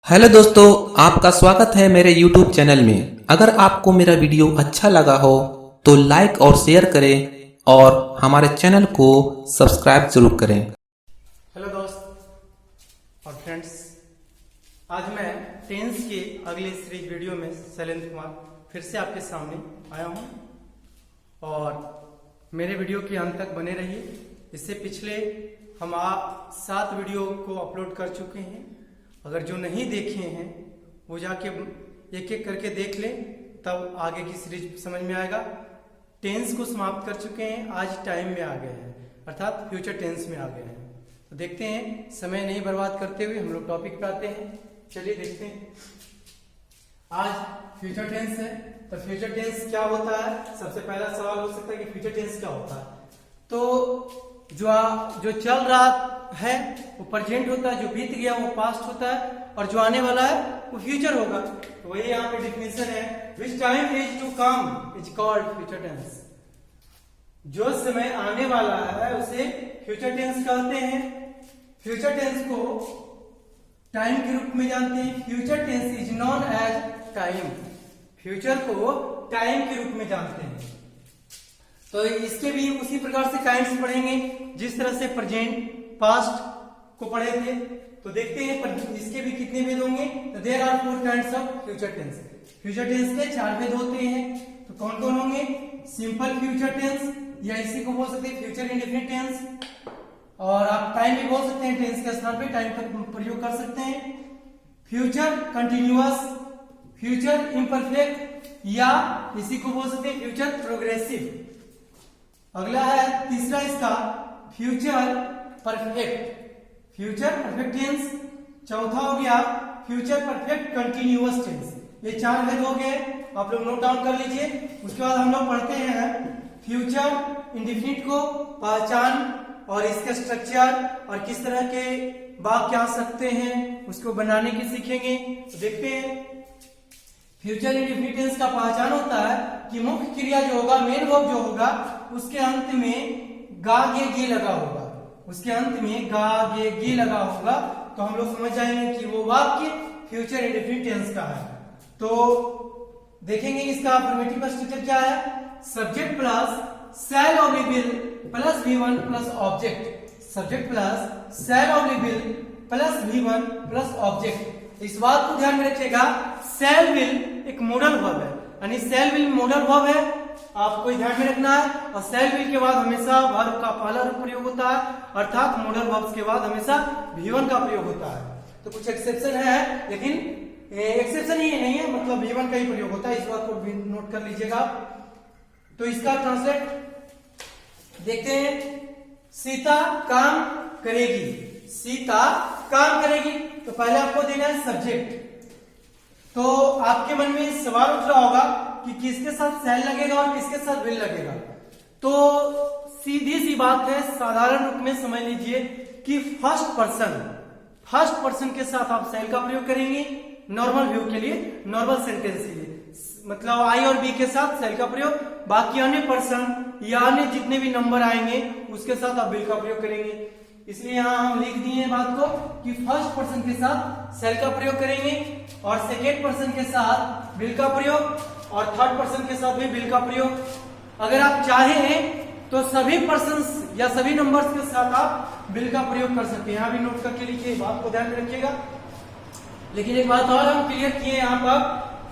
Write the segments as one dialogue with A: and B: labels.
A: Hello दोस्तों, आपका स्वागत है मेरे YouTube चैनल में। अगर आपको मेरा वीडियो अच्छा लगा हो तो लाइक और शेयर करें और हमारे चैनल को सब्सक्राइब जरूर करें।
B: हेलो दोस्त और फ्रेंड्स, आज मैं टेंस के अगले सीरीज वीडियो में शैलेंद्र कुमार फिर से आपके सामने आया हूं और मेरे वीडियो के अंत तक बने रहिए। इससे पिछले हम 7 वीडियो को अपलोड कर चुके हैं। अगर जो नहीं देखे हैं वो जाके एक एक करके देख लें, तब आगे की सीरीज समझ में आएगा। टेंस को समाप्त कर चुके हैं, आज टाइम में आ गए हैं, अर्थात फ्यूचर टेंस में आ गए हैं। तो देखते हैं, समय नहीं बर्बाद करते हुए हम लोग टॉपिक पे आते हैं। चलिए देखते हैं। आज फ्यूचर टेंस है, तो फ्यूचर टेंस क्या होता है? सबसे पहला सवाल हो सकता है कि फ्यूचर टेंस क्या होता है। तो जो चल रहा है वो प्रेजेंट होता है, जो बीत गया वो पास्ट होता है, और जो आने वाला है वो फ्यूचर होगा। तो वही यहाँ पे डिफिनेशन है, which time is to come is called future tense. जो समय आने वाला है उसे फ्यूचर टेंस कहते हैं। फ्यूचर टेंस को टाइम के रूप में जानते हैं। Future tense is known as time. Future को टाइम के रूप में जानते हैं। तो इसके भी उसी प्रकार से काइंड्स पढ़ेंगे जिस तरह से प्रेजेंट पास्ट को पढ़े थे। तो देखते हैं इसके भी कितने भेद होंगे। तो there are 4 kinds of future tense. Future tense के 4 भेद होते हैं। तो कौन कौन होंगे? सिंपल फ्यूचर टेंस, या इसी को बोल सकते हैं फ्यूचर इंडेफिनिट टेंस, और आप टाइम भी बोल सकते हैं, टेंस के स्थान पे टाइम का प्रयोग कर सकते हैं। फ्यूचर कंटिन्यूअस, फ्यूचर इम्परफेक्ट, या इसी को बोल सकते हैं फ्यूचर प्रोग्रेसिव। अगला है तीसरा इसका future perfect, future perfect tense. चौथा हो गया फ्यूचर परफेक्ट कंटिन्यूअस टेंस। ये 4 भेद हो गए, आप लोग नोट डाउन कर लीजिए। उसके बाद हम लोग पढ़ते हैं फ्यूचर इंडेफिनिट को, पहचान और इसके स्ट्रक्चर और किस तरह के वाक्य आ सकते हैं उसको बनाने की सीखेंगे। तो देखते हैं, फ्यूचर इंडेफिनिट टेंस का पहचान होता है कि मुख्य क्रिया जो होगा, मेन वर्ब जो होगा, उसके अंत में गा गे गी लगा होगा। उसके अंत में गा गे गी लगा होगा, तो हम लोग समझ जाएंगे कि वो वाक्य फ्यूचर इंडेफिनिट टेंस का है। तो देखेंगे इसका अफर्मेटिव स्ट्रक्चर क्या है। Subject plus shall oblique will plus V1 plus object. Subject plus shall oblique will plus V1 plus object. इस बात को ध्यान में रखिएगा, शैल विल एक मॉडल वर्ब है, यानी शैल विल मॉडल वर्ब है, आपको ध्यान में रखना है। और शैल विल के बाद हमेशा वर्ब का पहला रूप प्रयोग होता है, अर्थात मॉडल वर्ब्स के बाद हमेशा V1 का प्रयोग होता है। तो कुछ एक्सेप्शन है, लेकिन एक्सेप्शन ही नहीं है, मतलब V1 का ही प्रयोग होता है। इस बात को भी नोट कर लीजिएगा। तो इसका ट्रांसलेट देखते हैं। सीता काम करेगी, सीता काम करेगी। तो पहले आपको देना है सब्जेक्ट। तो आपके मन में सवाल उठ रहा होगा कि किसके साथ शैल लगेगा और किसके साथ विल लगेगा। तो सीधी सी बात है, साधारण रूप में समझ लीजिए कि फर्स्ट पर्सन के साथ आप शैल का प्रयोग करेंगे नॉर्मल व्यू के लिए, नॉर्मल सेंटेंस के लिए, मतलब आई और बी के साथ शैल का प्रयोग। बाकी अन्य पर्सन या अन्य जितने भी नंबर आएंगे उसके साथ आप विल का प्रयोग करेंगे। इसलिए यहां हम लिख दिए हैं बात को कि फर्स्ट पर्सन के साथ शैल का प्रयोग करेंगे, और सेकेंड पर्सन के साथ विल का प्रयोग, और थर्ड पर्सन के साथ भी विल का प्रयोग। अगर आप चाहें तो सभी पर्सन्स या सभी नंबर्स के साथ आप विल का प्रयोग कर सकते हैं। यहां भी नोट करके लिखिए, बात को ध्यान में रखिएगा। लेकिन एक बात और हम क्लियर किए यहां पर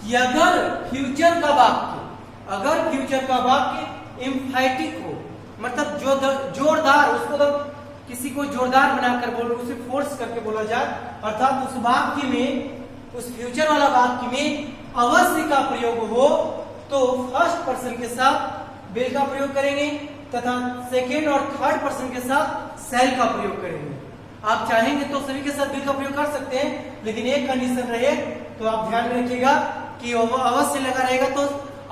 B: कि अगर फ्यूचर का वाक्य एम्फैटिक हो, मतलब जो जोरदार, उसको तो किसी को जोरदार बनाकर बोलो, उसे फोर्स करके बोला जाए, अर्थात उस वाक्य में, उस फ्यूचर वाला वाक्य में अवश्य का प्रयोग हो, तो फर्स्ट पर्सन के साथ विल का प्रयोग करेंगे तथा सेकेंड और थर्ड पर्सन के साथ शैल का प्रयोग करेंगे। आप चाहेंगे तो सभी के साथ विल का प्रयोग कर सकते हैं, लेकिन एक कंडीशन रहे, तो आप ध्यान में रखिएगा कि अवश्य लगा रहेगा तो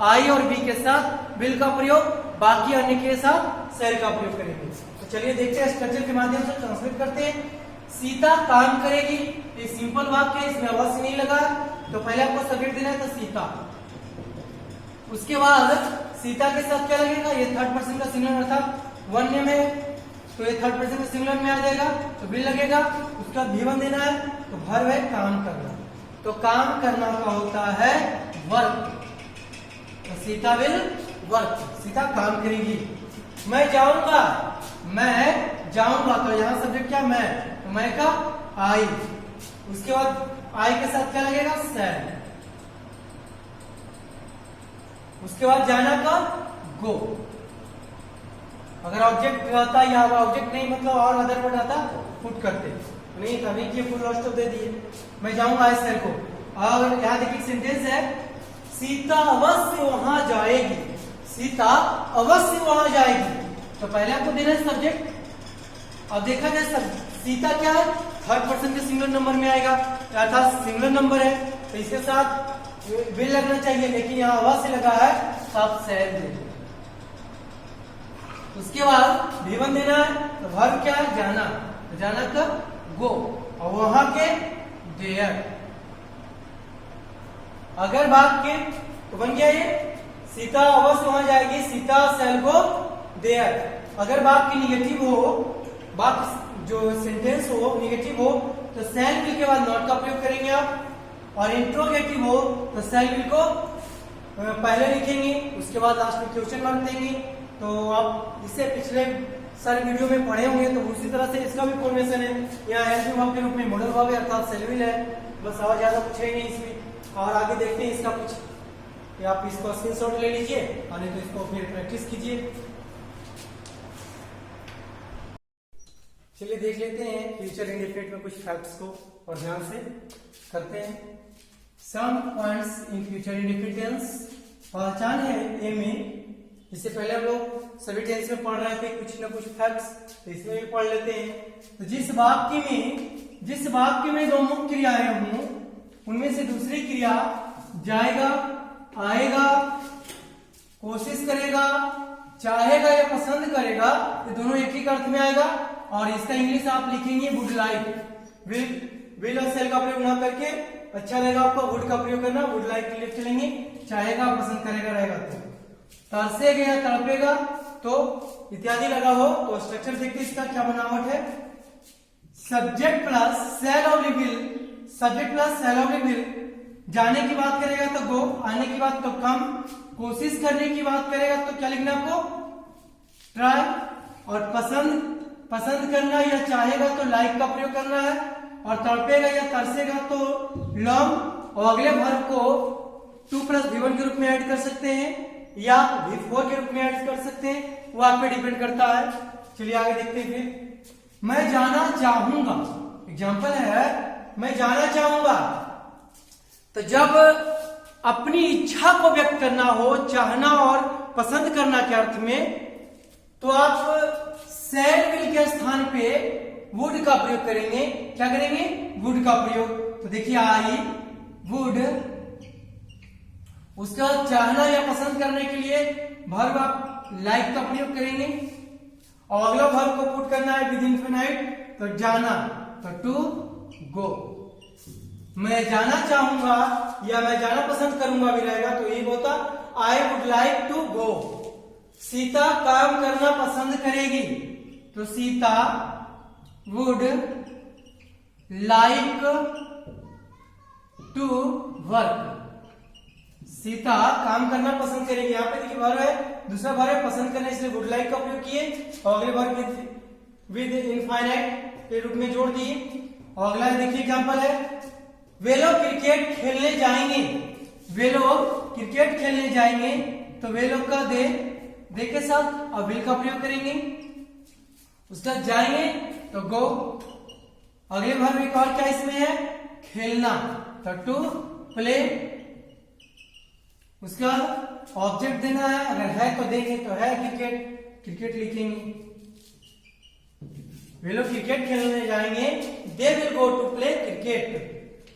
B: आई और बी के साथ विल का प्रयोग, बाकी अन्य के साथ शैल का प्रयोग करेंगे। तो चलिए देखते हैं, स्ट्रक्चर के माध्यम से ट्रांसलेट करते हैं। सीता काम करेगी, ये सिंपल वाक्य है, इसमें अवश्य नहीं लगा, तो पहले आपको सब्जेक्ट देना है, तो सीता। उसके बाद सीता के साथ क्या लगेगा? ये थर्ड पर्सन का सिंगुलर, अर्थात वन नेम है, तो ये थर्ड पर्सन के सिंगुलर में आ जाएगा, तो विल लगेगा। उसका V1 देना है, तो वर्ब है काम करना। तो काम करना का होता है वर्क, तो सीता विल वर्क, सीता काम करेगी। मैं जाऊंगा तो यहाँ सब्जेक्ट क्या मैं, तो मैं का आई, उसके बाद आई के साथ क्या लगेगा सैल, उसके बाद जाना का गो। अगर ऑब्जेक्ट रहता या ऑब्जेक्ट नहीं मतलब और अदर वर्ड आता पुट करते, नहीं तभी कि फुल स्टॉप दे दिए। मैं जाऊंगा इस सर को, और यहाँ देखिए सेंटेंस है सीता अवश्य वहां जाएगी, सीता अवश्य वहां जाएगी। तो पहले आपको देना है सब्जेक्ट। अब देखा जाए सब सीता क्या है, थर्ड पर्सन के सिंगुलर नंबर में आएगा, अर्थात सिंगुलर नंबर है तो इसके साथ विल लगना चाहिए, लेकिन यहाँ अवश्य लगा है तो आप सैल दे। उसके बाद V1 देना है, तो वर्ब क्या है जाना, तो जाना का गो, और वहां के देयर। अगर भाग के तो बन गया ये सीता अवश्य वहां जाएगी, सीता शैल गो देयर। अगर भाग की निगेटिव हो, भाग जो सेंटेंस हो निगेटिव हो तो शैल विल के बाद नॉट का प्रयोग करेंगे आप, और इंट्रोगेटिव हो तो शैल विल को पहले लिखेंगे, उसके बाद लास्ट में क्वेश्चन मार्क देंगे। तो आप इससे पिछले सारे वीडियो में पढ़े होंगे, तो उसी तरह से इसका भी फॉर्मेशन है। यहाँ हेल्पिंग वर्ब के रूप में मॉडल वर्ब है अर्थात सेलविल है, बस और ज्यादा कुछ है नहीं इसमें। और आगे देखते हैं इसका कुछ, या आप इसको स्क्रीनशॉट ले लीजिए और नहीं तो इसको फिर प्रैक्टिस कीजिए। चलिए देख लेते हैं फ्यूचर इंडेफिनिट में कुछ फैक्ट्स को और ध्यान से करते हैं। Some points in future indefinite tense, पहचान है ए में। इससे पहले हम लोग सभी टेंस में पढ़ रहे थे कुछ ना कुछ फैक्ट्स, तो इसमें भी पढ़ लेते हैं। तो जिस वाक्य में दो मुख्य क्रियाएं हों, उनमें से दूसरी क्रिया जाएगा, आएगा, कोशिश करेगा, चाहेगा या पसंद करेगा, ये दोनों एक ही अर्थ में आएगा। और इसका इंग्लिश आप लिखेंगे वुड लाइक। विल और सेल का प्रयोग ना करके अच्छा रहेगा आपको वुड का प्रयोग करना, वुड लाइक के लिए चलेंगे, चाहेगा, पसंद करेगा रहेगा। तो तरसेगा या तड़पेगा तो इत्यादि लगा हो तो स्ट्रक्चर देखते इसका क्या बनावट है। Subject plus shall oblique will, subject plus shall oblique will. जाने की बात करेगा तो गो, आने की बात तो कम, कोशिश करने की बात करेगा तो क्या लिखना आपको ट्राई, और पसंद करना या चाहेगा तो लाइक का प्रयोग करना है, और तड़पेगा या तरसेगा तो लॉन्ग, और अगले वर्ब को टू प्लस V1 के रूप में ऐड कर सकते हैं या V4 के रूप में ऐड कर सकते हैं, वो आप पे डिपेंड करता है। चलिए आगे देखते हैं फिर। मैं जाना चाहूंगा, एग्जांपल है मैं जाना चाहूंगा। तो जब अपनी इच्छा को व्यक्त करना हो, चाहना और पसंद करना के अर्थ में, तो आप शैल विल के स्थान पे वुड का प्रयोग करेंगे। क्या करेंगे वुड का प्रयोग। तो देखिए आई वुड, उसके बाद चाहना या पसंद करने के लिए वर्ब आप लाइक का प्रयोग करेंगे, और अगला वर्ब को पुट करना है विद इंफिनाइट, तो जाना, तो टू गो। मैं जाना चाहूंगा या मैं जाना पसंद करूंगा भी रहेगा तो ये होता I would like to go. Sita काम करना पसंद करेगी, तो Sita would like to work. Sita काम करना पसंद करेगी। यहाँ पे देखिए वर्ब है, दूसरा वर्ब है पसंद करने, इसलिए वुड लाइक का प्रयोग किए, और अगले वर्ब विद इनफाइनाइट के रूप में जोड़ दिए। और अगला देखिए एग्जांपल है वे लोग क्रिकेट खेलने जाएंगे, वे लोग क्रिकेट खेलने जाएंगे, तो वे लोग का दे के साथ और विल का प्रयोग करेंगे। उसका जाएंगे तो गो। अगले वर्ब एक और क्या इसमें है खेलना, तो टू प्ले। उसका ऑब्जेक्ट देना है, अगर है तो देंगे, तो है क्रिकेट लिखेंगे। वे लोग क्रिकेट खेलने जाएंगे, they will go to play cricket.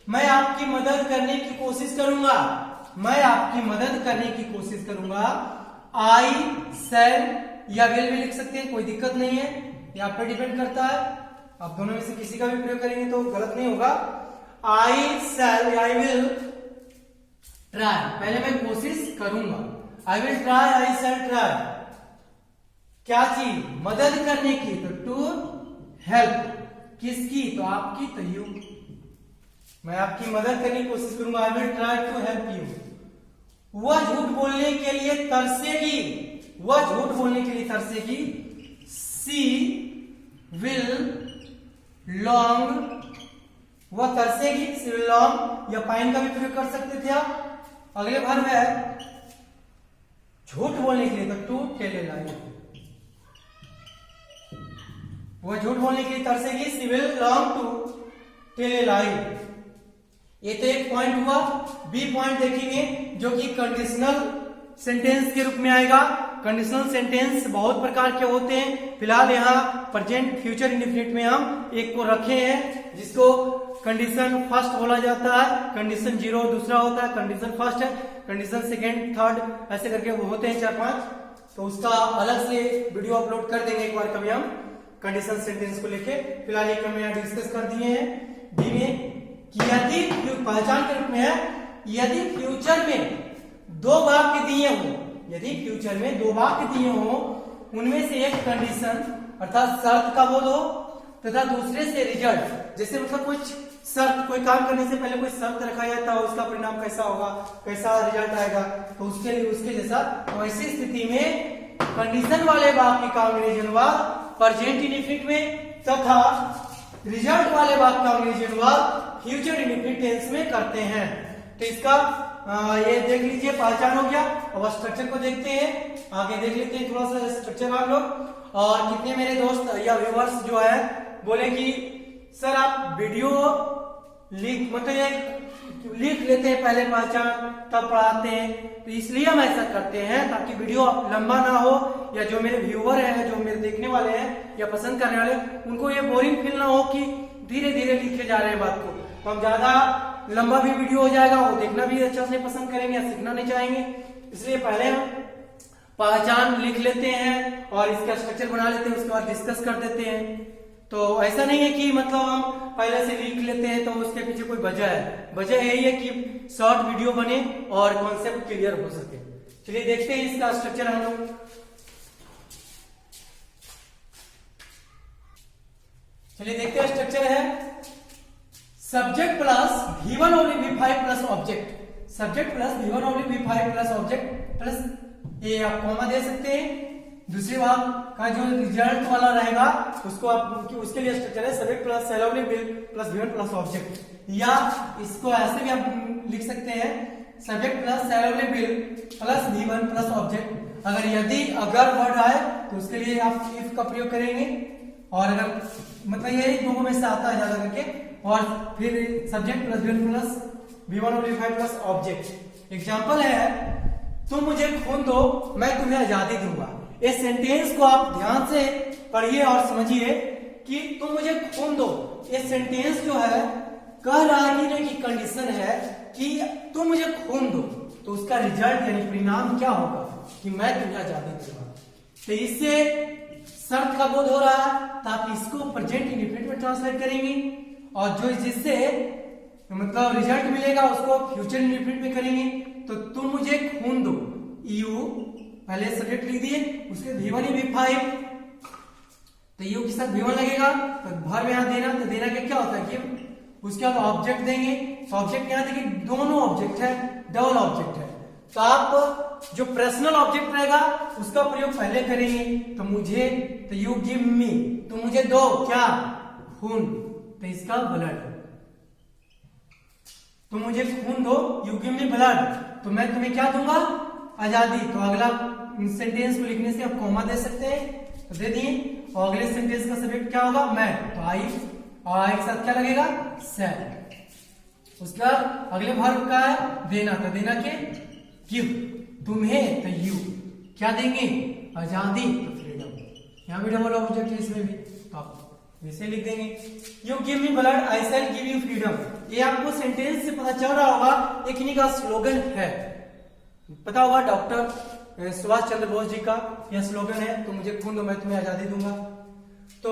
B: मैं आपकी मदद करने की कोशिश करूंगा, मैं आपकी मदद करने की कोशिश करूंगा। आई शैल या विल भी लिख सकते हैं, कोई दिक्कत नहीं है, ये आप पे डिपेंड करता है। आप दोनों में से किसी का भी प्रयोग करेंगे तो गलत नहीं होगा। आई शैल, आई विल ट्राई, पहले मैं कोशिश करूंगा। I will try, I shall try. क्या चीज मदद करने की, तो टू हेल्प। किसकी, तो आपकी, तो यू। मैं आपकी मदद करने की कोशिश करूंगा। I will try to help you. वह झूठ बोलने के लिए तरसेगी, वह झूठ बोलने के लिए तरसेगी। सी विल लॉन्ग, वह तरसेगी, सी विल लॉन्ग, या पाइन का भी प्रयोग कर सकते थे आप। अगले वर्ब है झूठ बोलने के लिए, तो टू टेल ए लाई, वह झूठ बोलने के लिए तरसेगी। She will long to tell a lie. ये तो एक पॉइंट हुआ। बी पॉइंट देखेंगे जो कि कंडीशनल सेंटेंस के रूप में आएगा। कंडीशनल सेंटेंस बहुत प्रकार के होते हैं। फिलहाल यहाँ प्रेजेंट फ्यूचर इंडेफिनिट में हम एक को रखे हैं जिसको कंडीशन फर्स्ट बोला जाता है। कंडीशन जीरो दूसरा होता है, कंडीशन फर्स्ट है, कंडीशन सेकेंड, थर्ड, ऐसे करके वो होते हैं 4-5। तो उसका अलग से वीडियो अपलोड कर देंगे एक बार कभी हम कंडीशन सेंटेंस को लेके। फिलहाल एक हम यहाँ डिस्कस कर दिए हैं। बी में यदि पहचान के रूप में है, यदि फ्यूचर में दो वाक्य दिए हो, यदि फ्यूचर में दो वाक्य दिए हो, उनमें से एक कंडीशन अर्थात शर्त का बोध हो तथा दूसरे से रिजल्ट, जैसे मतलब कुछ शर्त, कोई काम करने से पहले कोई शर्त रखा जाता है, उसका परिणाम कैसा होगा, कैसा रिजल्ट आएगा, तो उसके लिए उसके जैसा। तो ऐसी स्थिति में कंडीशन वाले वाक्य का अंग्रेजी अनुवाद प्रेजेंट इंडेफिनिट में तथा रिजल्ट वाले वाक्य का अंग्रेजी अनुवाद फ्यूचर इंडेफिनिट टेंस में करते हैं। तो इसका ये देख लीजिए, पहचान हो गया। अब स्ट्रक्चर को देखते हैं, आगे देख लेते हैं थोड़ा सा स्ट्रक्चर आप लोग। और कितने मेरे दोस्त या व्यूअर्स जो है बोले कि सर आप वीडियो लिख लेते हैं पहले पहचान तब पढ़ाते हैं, तो इसलिए हम ऐसा करते हैं ताकि वीडियो लंबा ना हो, या जो मेरे व्यूअर हैं, जो मेरे देखने वाले हैं या पसंद करने वाले, उनको ये बोरिंग फील ना हो कि धीरे धीरे लिखे जा रहे हैं बात को। तो हम ज्यादा लंबा भी वीडियो हो जाएगा, वो देखना भी अच्छा से पसंद करेंगे या सीखना नहीं चाहेंगे। इसलिए पहले हम पहचान लिख लेते हैं और इसका स्ट्रक्चर बना लेते हैं, उसके बाद डिस्कस कर देते हैं। तो ऐसा नहीं है कि मतलब हम पहले से लिख लेते हैं तो उसके पीछे कोई वजह है। वजह यही है कि शॉर्ट वीडियो बने और कॉन्सेप्ट क्लियर हो सके। चलिए देखते हैं इसका स्ट्रक्चर हम लोग। चलिए देखते हैं स्ट्रक्चर है subject plus V1 oblique V5 plus object, subject plus V1 oblique V5 plus object plus ये आप कॉमा दे सकते हैं। दूसरे भाग का जो रिजल्ट वाला रहेगा उसको आप, उसके लिए स्ट्रक्चर है subject plus shall oblique plus V1 plus object, या इसको ऐसे भी आप लिख सकते हैं subject plus shall oblique plus V1 plus object. अगर यदि अगर वर्ड आए तो उसके लिए आप इफ का प्रयोग करेंगे, और अगर मतलब ये दोनों में से आता है ज्यादा करके, और फिर subject plus V1 oblique V5 plus object. Example है तुम मुझे खून दो मैं तुम्हें आजादी दूंगा। इस सेंटेंस को आप ध्यान से पढ़िए और समझिए कि तुम मुझे खून दो। ये सेंटेंस जो है कह रहा है कि कंडीशन है कि तुम मुझे खून दो, तो उसका रिजल्ट यानी परिणाम क्या होगा कि मैं तुम्हें आजादी दूंगा। तो इससे शर्त का बोध हो रहा है, तो आप इसको प्रेजेंट इंडेफिनिट में ट्रांसलेट करेंगे, और जो जिससे मतलब रिजल्ट मिलेगा उसको फ्यूचर इंडेफिनिट में करेंगे। तो तुम मुझे खून दो, यू पहले सब्जेक्ट लिख दिए, उसके V1 V5, तो यू के साथ V1 लगेगा, तो भर में यहां देना, तो देना के क्या होता है कि उसके बाद ऑब्जेक्ट देंगे। तो ऑब्जेक्ट यहां देखिए दोनों ऑब्जेक्ट है, डबल ऑब्जेक्ट है, तो आप जो पर्सनल ऑब्जेक्ट रहेगा उसका प्रयोग पहले करेंगे। तो मुझे, तो यू गिव मी, तो मुझे दो क्या, खून, तो इसका ब्लड, तो मुझे खून दो, यू गिव मी ब्लड, तो मैं तुम्हें क्या दूंगा, आजादी। तो अगला सेंटेंस को लिखने से आप कॉमा दे सकते हैं, तो दे दिए। और अगले सेंटेंस का सब्जेक्ट क्या होगा, मैं, तो आई, और एक साथ क्या लगेगा, सेल। उसके बाद अगले वर्ब का है देना, तो देना के गिव, तुम्हें, तो यू, क्या देंगे, आजादी, तो फ्रीडम। यहाँ भी डबल ऑब्जेक्ट है इसमें भी, तो आप वैसे लिख देंगे you give me blood I shall give you freedom. ये आपको सेंटेंस से पता चल रहा होगा, एक इन्हीं का स्लोगन है, पता होगा डॉक्टर सुभाष चंद्र बोस जी का यह स्लोगन है, तो मुझे खून दो मैं तुम्हें आजादी दूंगा। तो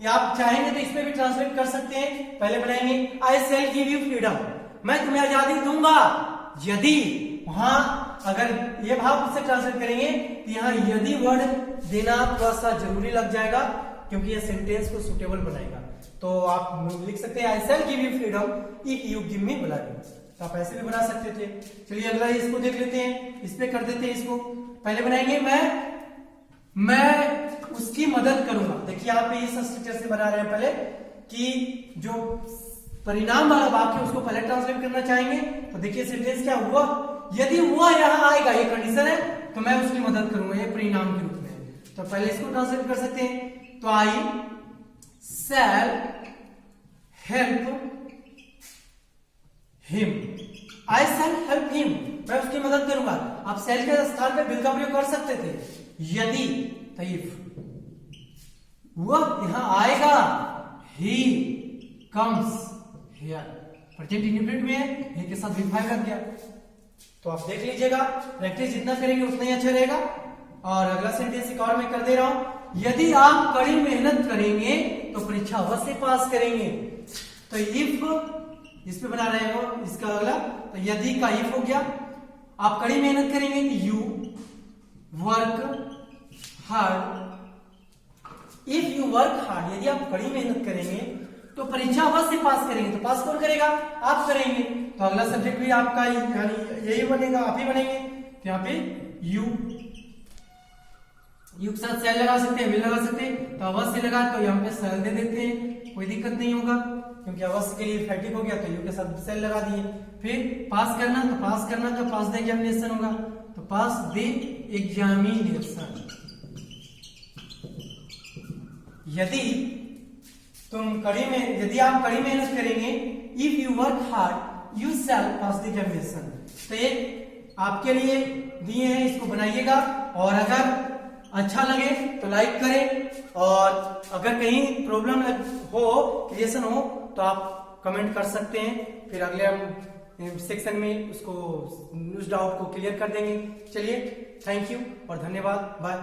B: ये आप चाहेंगे तो इसमें भी ट्रांसलेट कर सकते हैं। पहले बनाएंगे आई शैल गिव यू फ्रीडम, मैं तुम्हें आजादी दूंगा। यदि वहां अगर ये भाव से ट्रांसलेट करेंगे तो यहाँ यदि वर्ड देना थोड़ा सा जरूरी लग जाएगा, क्योंकि यह सेंटेंस को सुटेबल बनाएगा। तो आप लिख सकते हैं I shall give you freedom if you give me blood. तो आप ऐसे भी बना सकते थे। चलिए अगला इसको देख लेते हैं, इस पे कर देते हैं इसको। पहले बनाएंगे मैं उसकी मदद करूंगा। देखिए आप इस स्ट्रक्चर से बना रहे हैं पहले कि जो परिणाम वाला वाक्य उसको पहले ट्रांसलेट करना चाहेंगे। तो देखिए सेंटेंस क्या हुआ, यदि हुआ यहां आएगा, ये कंडीशन है, तो मैं उसकी मदद करूंगा, ये परिणाम के रूप में। तो पहले इसको ट्रांसलेट कर सकते हैं। तो आई शैल हेल्प हिम, आई शैल हेल्प हिम, मैं उसकी मदद करूंगा। आप शैल के स्थान पे विल का प्रयोग कर सकते थे, यदि, तो इफ वह यहां आएगा, he comes here, present indefinite में है, ही के साथ V5 लग गया। तो आप देख लीजिएगा, प्रैक्टिस जितना करेंगे उतना ही अच्छा रहेगा। और अगला सेंटेंस एक और मैं कर दे रहा हूं, यदि आप कड़ी मेहनत करेंगे तो परीक्षा अवश्य पास करेंगे। तो इफ इस पे बना रहे हो इसका अगला, तो यदि का इफ हो गया, आप कड़ी मेहनत करेंगे, you work hard, if you work hard, यदि आप कड़ी मेहनत करेंगे तो परीक्षा अवश्य पास करेंगे। तो पास कौन करेगा, आप करेंगे। तो अगला सब्जेक्ट भी आपका यानी यही बनेगा, आप ही बनेंगे। तो यहाँ पे यू के साथ सेल लगा सकते हैं, विल लगा सकते हैं। तो अवश्य लगा तो यहाँ पे सेल दे देते हैं, कोई दिक्कत नहीं होगा, क्योंकि अवश्य के लिए फैक्टिक हो गया तो यू के साथ सेल लगा दिए। फिर पास करना, तो पास करना का पास द एग्जामिनेशन होगा, तो पास द एग्जामिनेशन। यदि यदि आप कड़ी मेहनत करेंगे, if you work hard you shall pass the examination. तो ये आपके लिए दिए हैं, इसको बनाइएगा। और अगर अच्छा लगे तो लाइक करें, और अगर कहीं प्रॉब्लम हो, क्रिएशन हो, तो आप कमेंट कर सकते हैं। फिर अगले हम सेक्शन में उसको उस डाउट को क्लियर कर देंगे। चलिए, थैंक यू और धन्यवाद, बाय।